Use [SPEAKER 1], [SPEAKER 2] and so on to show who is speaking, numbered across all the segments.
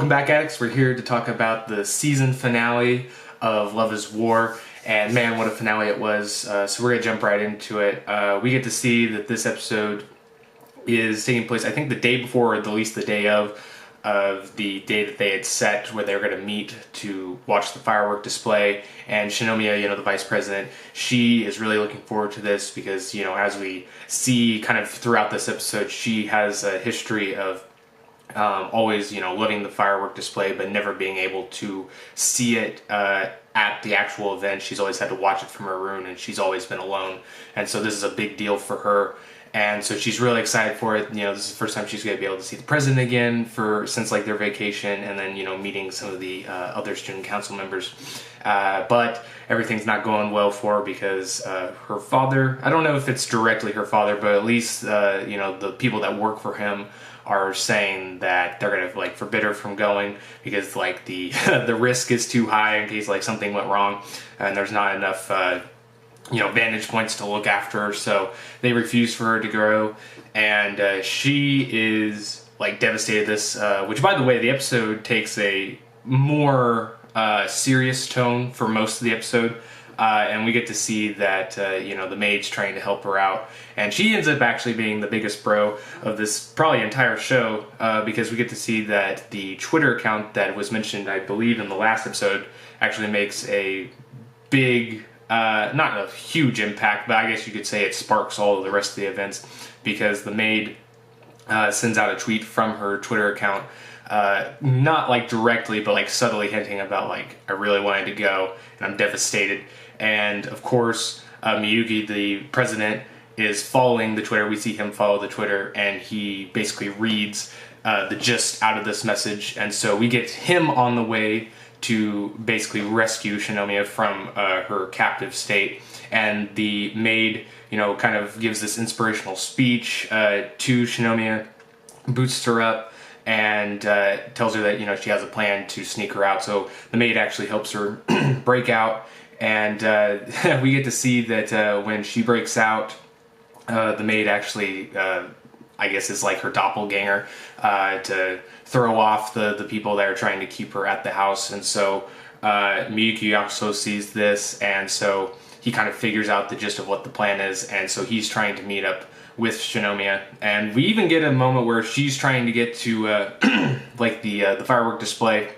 [SPEAKER 1] Welcome back, Addicts. We're here to talk about the season finale of Love is War, and man, what a finale it was. So we're going to jump right into it. We get to see that this episode is taking place, I think, the day before, or at least the day of the day that they had set where they were going to meet to watch the firework display. And Shinomiya, the vice president, she is really looking forward to this because, as we see kind of throughout this episode, she has a history of always, loving the firework display, but never being able to see it at the actual event. She's always had to watch it from her room, and she's always been alone. And so this is a big deal for her. And so she's really excited for it. This is the first time she's going to be able to see the president again since their vacation, and then, meeting some of the other student council members. But everything's not going well for her because her father, I don't know if it's directly her father, but at least, the people that work for him are saying that they're going to forbid her from going because the the risk is too high in case something went wrong and there's not enough vantage points to look after her, so they refuse for her to go, and she is devastated. Which, by the way, the episode takes a more serious tone for most of the episode, and we get to see that the maid's trying to help her out, and she ends up actually being the biggest bro of this probably entire show, because we get to see that the Twitter account that was mentioned, I believe, in the last episode actually makes a big, not a huge impact, but I guess you could say it sparks all of the rest of the events, because the maid sends out a tweet from her Twitter account, not directly, but subtly hinting about I really wanted to go and I'm devastated. And of course, Miyuki, the president, is following the Twitter. We see him follow the Twitter, and he basically reads the gist out of this message, and so we get him on the way to basically rescue Shinomiya from her captive state. And the maid, kind of gives this inspirational speech to Shinomiya, boosts her up, and tells her that, she has a plan to sneak her out. So the maid actually helps her break out, and we get to see that when she breaks out, the maid actually, I guess, is her doppelganger to throw off the people that are trying to keep her at the house. And so Miyuki also sees this, and so he kind of figures out the gist of what the plan is, and so he's trying to meet up with Shinomiya. And we even get a moment where she's trying to get to the firework display,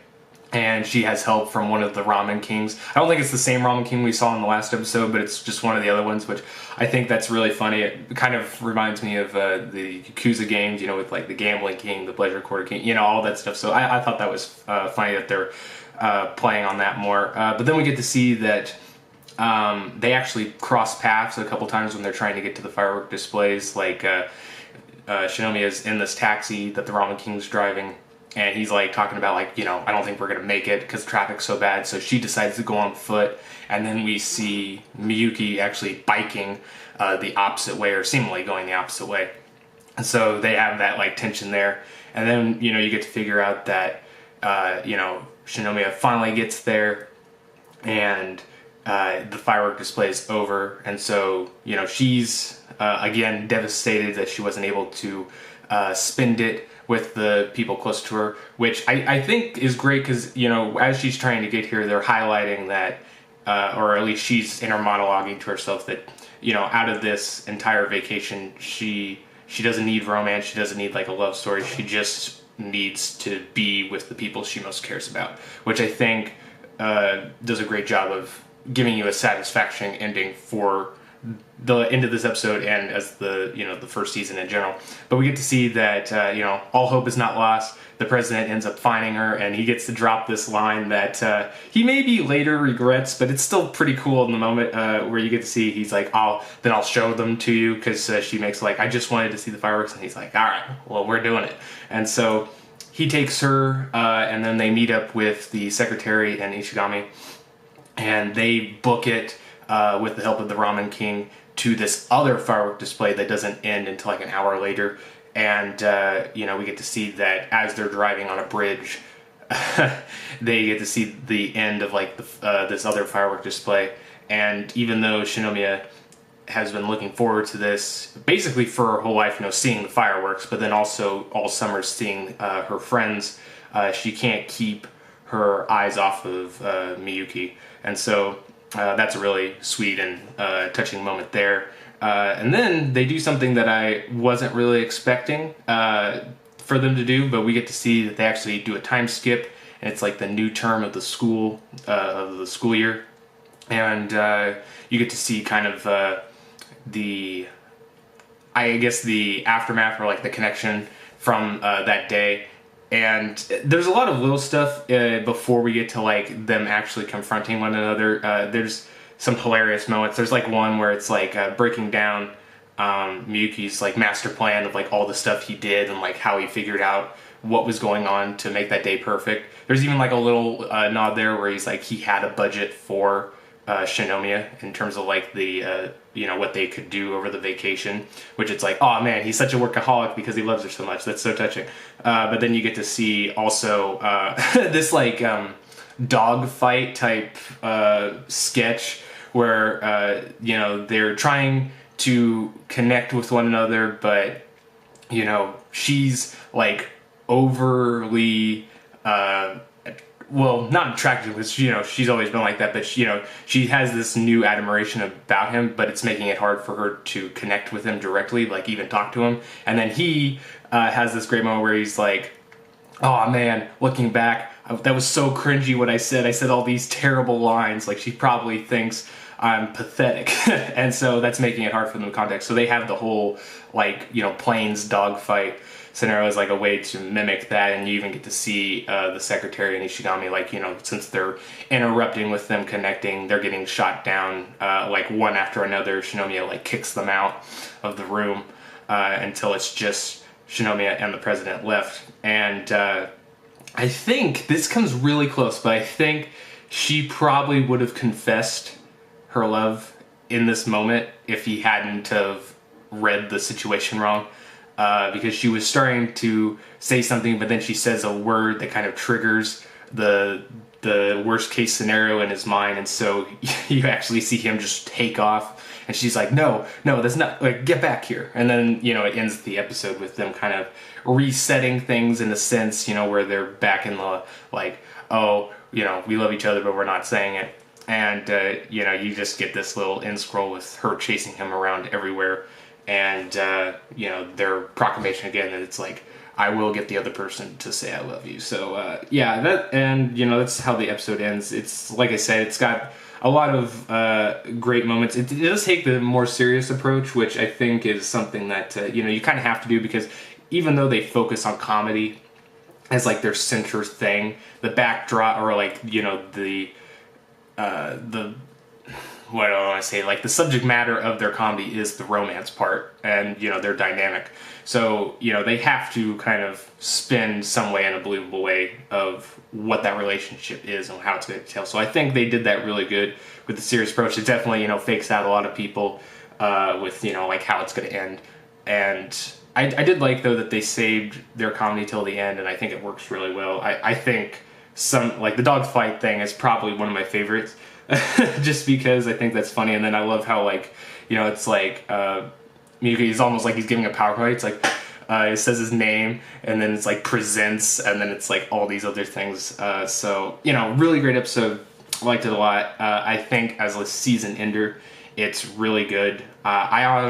[SPEAKER 1] and she has help from one of the ramen kings. I don't think it's the same ramen king we saw in the last episode, but it's just one of the other ones, which I think that's really funny. It kind of reminds me of the Yakuza games, with the gambling king, the pleasure quarter king, all that stuff. So I thought that was funny that they're playing on that more. But then we get to see that they actually cross paths a couple times when they're trying to get to the firework displays. Shinomiya is in this taxi that the ramen king's driving, and he's talking about I don't think we're gonna make it because traffic's so bad. So she decides to go on foot, and then we see Miyuki actually biking the opposite way, or seemingly going the opposite way. And so they have that tension there, and then you get to figure out that Shinomiya finally gets there, and the firework display is over, and so she's again devastated that she wasn't able to spend it with the people close to her, which I think is great because, as she's trying to get here, they're highlighting that, or at least she's inner monologuing to herself that, out of this entire vacation, she doesn't need romance, she doesn't need a love story, she just needs to be with the people she most cares about, which I think does a great job of giving you a satisfaction ending for the end of this episode and as the the first season in general. But we get to see that all hope is not lost. The president ends up finding her, and he gets to drop this line that he maybe later regrets, but it's still pretty cool in the moment, where you get to see he's I'll show them to you, because she makes I just wanted to see the fireworks, and he's all right, well, we're doing it. And so he takes her, and then they meet up with the secretary and Ishigami, and they book it with the help of the ramen king to this other firework display that doesn't end until an hour later. And we get to see that as they're driving on a bridge, they get to see the end of this other firework display. And even though Shinomiya has been looking forward to this basically for her whole life, seeing the fireworks, but then also all summer seeing her friends she can't keep her eyes off of Miyuki. And so that's a really sweet and touching moment there. And then they do something that I wasn't really expecting for them to do, but we get to see that they actually do a time skip, and it's like the new term of the school year, and you get to see kind of the aftermath, or like the connection from that day. And there's a lot of little stuff before we get to like them actually confronting one another. There's some hilarious moments. There's like one where it's like breaking down Miyuki's like master plan of like all the stuff he did and like how he figured out what was going on to make that day perfect. There's even like a little nod there where he's like he had a budget for Shinomiya in terms of like the what they could do over the vacation, which it's like, oh man, he's such a workaholic because he loves her so much. That's so touching. But then you get to see also this like dog fight type sketch where they're trying to connect with one another, but she's like overly not attractive, because she's always been like that, but she has this new admiration about him, but it's making it hard for her to connect with him directly, like even talk to him. And then he has this great moment where he's like, oh man, looking back, that was so cringy what I said all these terrible lines, like she probably thinks I'm pathetic. And so that's making it hard for them to contact. So they have the whole like plains dog fight scenario as like a way to mimic that, and you even get to see the secretary and Ishigami, like since they're interrupting with them connecting, they're getting shot down like one after another. Shinomiya like kicks them out of the room until it's just Shinomiya and the president left. And I think this comes really close, but I think she probably would have confessed her love in this moment if he hadn't have read the situation wrong. Because she was starting to say something, but then she says a word that kind of triggers the worst case scenario in his mind, and so you actually see him just take off, and she's like, no, that's not, like, get back here. And then it ends the episode with them kind of resetting things in a sense, where they're back in the like, oh, we love each other, but we're not saying it. And you just get this little end scroll with her chasing him around everywhere. And, their proclamation again, that it's like, I will get the other person to say I love you. So, that's how the episode ends. It's, like I said, it's got a lot of great moments. It does take the more serious approach, which I think is something that, you kind of have to do, because even though they focus on comedy as, like, their center thing, the backdrop, or, like, what do I want to say, like the subject matter of their comedy is the romance part and their dynamic. So they have to kind of spin some way in a believable way of what that relationship is and how it's going to tell. So I think they did that really good with the serious approach. It definitely fakes out a lot of people with like how it's going to end. And I did like though that they saved their comedy till the end, and I think it works really well. I think some like the dog fight thing is probably one of my favorites. Just because I think that's funny, and then I love how it's like Miyuki is almost like he's giving a PowerPoint. It's like it says his name, and then it's like presents, and then it's like all these other things. So really great episode. I liked it a lot. I think as a season ender, it's really good. I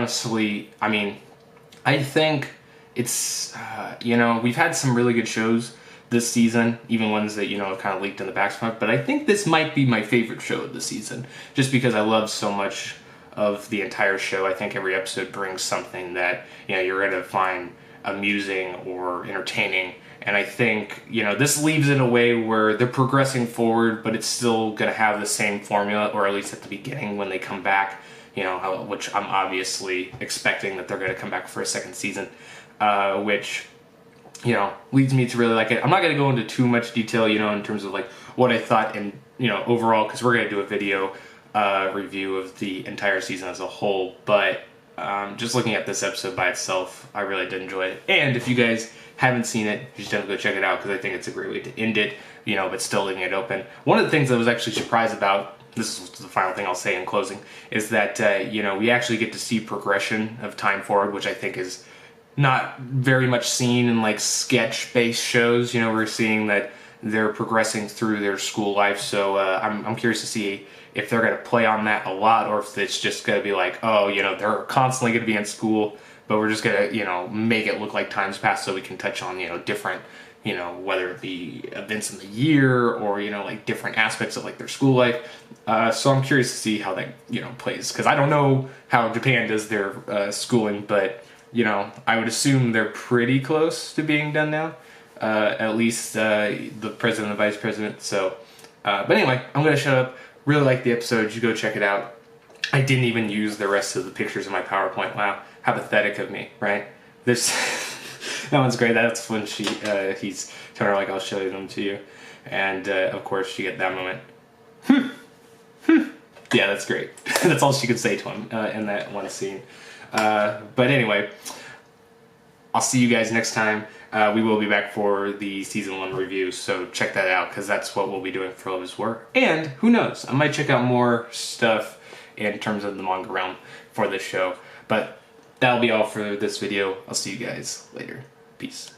[SPEAKER 1] think it's we've had some really good shows this season, even ones that kind of leaked in the background, but I think this might be my favorite show of the season, just because I love so much of the entire show. I think every episode brings something that you're going to find amusing or entertaining, and I think this leaves it a way where they're progressing forward, but it's still going to have the same formula, or at least at the beginning when they come back, which I'm obviously expecting that they're going to come back for a second season, which leads me to really like it. I'm not going to go into too much detail, in terms of like what I thought and, overall, because we're going to do a video review of the entire season as a whole. But just looking at this episode by itself, I really did enjoy it. And if you guys haven't seen it, you should definitely go check it out, because I think it's a great way to end it, but still leaving it open. One of the things I was actually surprised about, this is the final thing I'll say in closing, is that, we actually get to see progression of time forward, which I think is not very much seen in like sketch-based shows. You know, we're seeing that they're progressing through their school life, so I'm curious to see if they're going to play on that a lot, or if it's just going to be like, oh, you know, they're constantly going to be in school, but we're just going to, you know, make it look like time's passed so we can touch on, you know, different, you know, whether it be events in the year or, you know, like different aspects of like their school life. So I'm curious to see how that, you know, plays, because I don't know how Japan does their schooling, but, you know, I would assume they're pretty close to being done now. At least the president and the vice president. So, but anyway, I'm going to shut up. Really like the episode. You go check it out. I didn't even use the rest of the pictures in my PowerPoint. Wow, how pathetic of me, right? This that one's great. That's when he's telling her like, I'll show them to you, and of course you get that moment. Yeah, that's great. That's all she could say to him in that one scene. But anyway, I'll see you guys next time. We will be back for the season 1 review, so check that out, because that's what we'll be doing for Love is War. And who knows, I might check out more stuff in terms of the manga realm for this show. But that'll be all for this video. I'll see you guys later. Peace.